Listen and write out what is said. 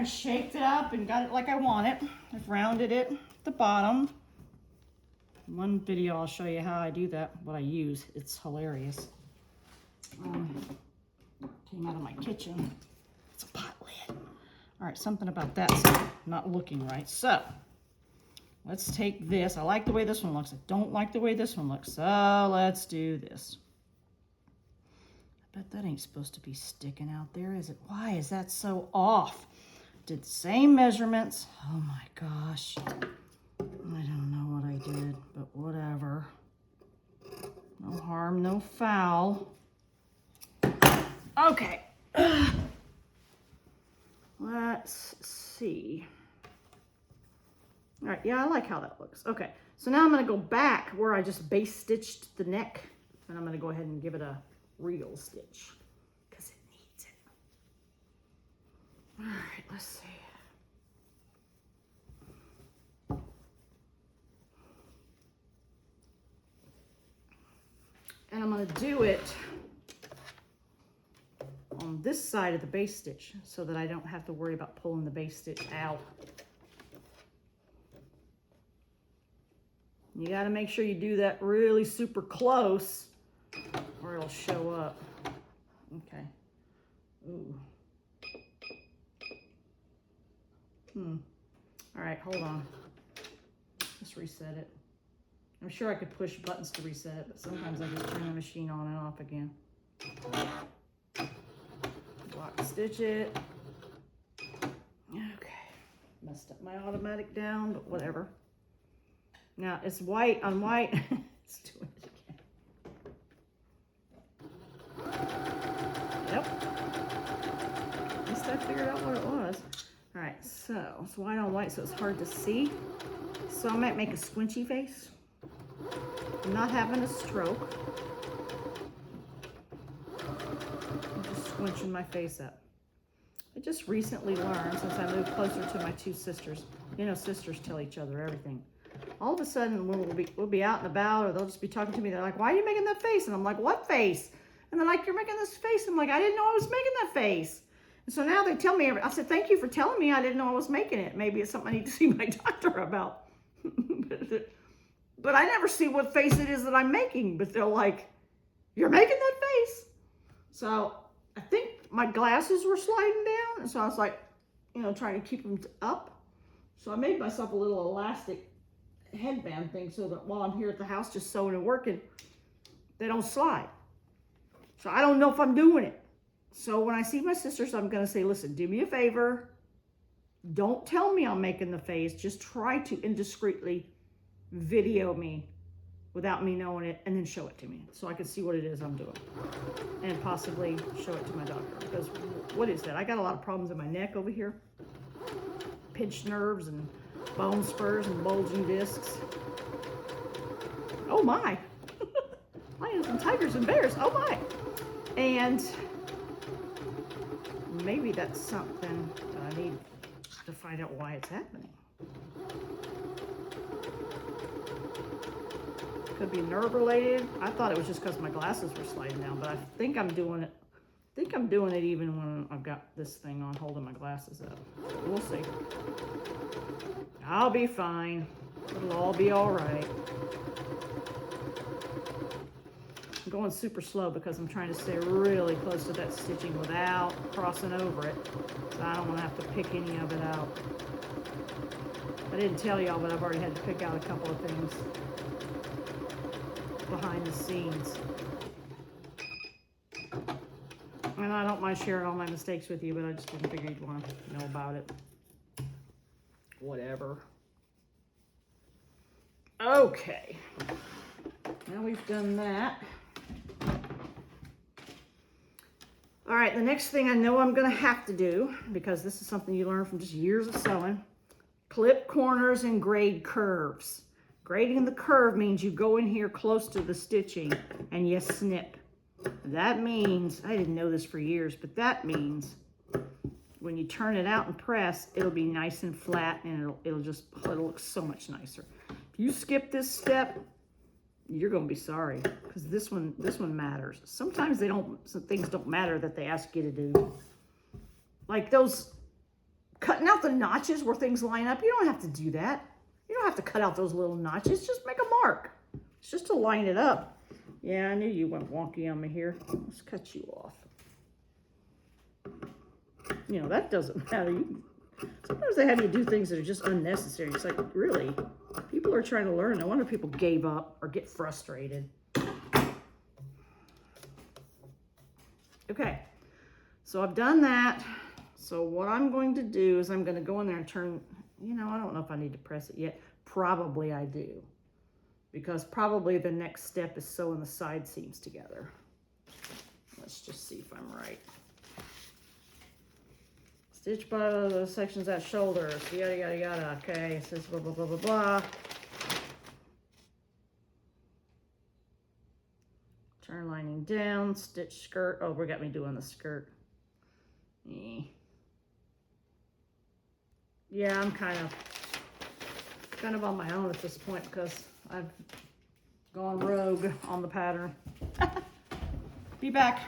and shaped it up and got it like I want it. I've rounded it at the bottom. One video I'll show you how I do that, what I use. It's hilarious. Came out of my kitchen. It's a pot lid. All right, something about that not looking right. So let's take this. I like the way this one looks. I don't like the way this one looks. So let's do this. I bet that ain't supposed to be sticking out there, is it? Why is that so off? Did the same measurements. Oh my gosh. I don't know what I did, but whatever. No harm, no foul. Okay. Let's see. All right, yeah, I like how that looks. Okay, so now I'm gonna go back where I just base stitched the neck, and I'm gonna go ahead and give it a real stitch because it needs it. All right, let's see. And I'm gonna do it on this side of the base stitch so that I don't have to worry about pulling the base stitch out. You got to make sure you do that really super close or it'll show up. Okay. Ooh. All right, hold on. Let's reset it. I'm sure I could push buttons to reset it, but sometimes I just turn the machine on and off again. Block stitch it. Okay. Messed up my automatic down, but whatever. Now it's white on white. Let's do it again. Yep. At least I figured out what it was. All right, so it's white on white, so it's hard to see. So I might make a squinchy face. I'm not having a stroke. I'm just squinching my face up. I just recently learned, since I moved closer to my two sisters, you know, sisters tell each other everything. All of a sudden, we'll be out and about, or they'll just be talking to me. They're like, "Why are you making that face?" And I'm like, "What face?" And they're like, "You're making this face." I'm like, "I didn't know I was making that face." And so now they tell me, I said, "Thank you for telling me. I didn't know I was making it. Maybe it's something I need to see my doctor about." But I never see what face it is that I'm making. But they're like, "You're making that face." So I think my glasses were sliding down. And so I was like, you know, trying to keep them up. So I made myself a little elastic headband thing so that while I'm here at the house just sewing and working, they don't slide. So I don't know if I'm doing it. So when I see my sisters, I'm going to say, "Listen, do me a favor. Don't tell me I'm making the face. Just try to indiscreetly video me without me knowing it and then show it to me so I can see what it is I'm doing and possibly show it to my doctor." Because what is that? I got a lot of problems in my neck over here. Pinched nerves and bone spurs and bulging discs. Oh my. Lions and tigers and bears. Oh my. And maybe that's something that I need to find out why it's happening. Could be nerve related. I thought it was just because my glasses were sliding down, but I think I'm doing it. I think I'm doing it even when I've got this thing on holding my glasses up. We'll see. I'll be fine. It'll all be all right. I'm going super slow because I'm trying to stay really close to that stitching without crossing over it. So I don't want to have to pick any of it out. I didn't tell y'all, but I've already had to pick out a couple of things behind the scenes. And I don't mind sharing all my mistakes with you, but I just didn't figure you'd want to know about it. Whatever. Okay. Now we've done that. All right, the next thing I know I'm going to have to do, because this is something you learn from just years of sewing, clip corners and grade curves. Grading the curve means you go in here close to the stitching and you snip. That means, I didn't know this for years, but that means when you turn it out and press, it'll be nice and flat and it'll look so much nicer. If you skip this step, you're going to be sorry, because this one matters. Sometimes some things don't matter that they ask you to do. Like those cutting out the notches where things line up. You don't have to do that. You don't have to cut out those little notches. Just make a mark. It's just to line it up. Yeah, I knew you went wonky on me here. Let's cut you off. You know, that doesn't matter. Sometimes they have you do things that are just unnecessary. It's like, really? People are trying to learn. No wonder people gave up or get frustrated. Okay, so I've done that. So what I'm going to do is I'm going to go in there and turn, you know, I don't know if I need to press it yet. Probably I do. Because probably the next step is sewing the side seams together. Let's just see if I'm right. Stitch by the sections at shoulders, yada, yada, yada. Okay, it says blah, blah, blah, blah, blah. Turn lining down, stitch skirt. Oh, we got me doing the skirt. Yeah, I'm kind of on my own at this point because I've gone rogue on the pattern. Be back.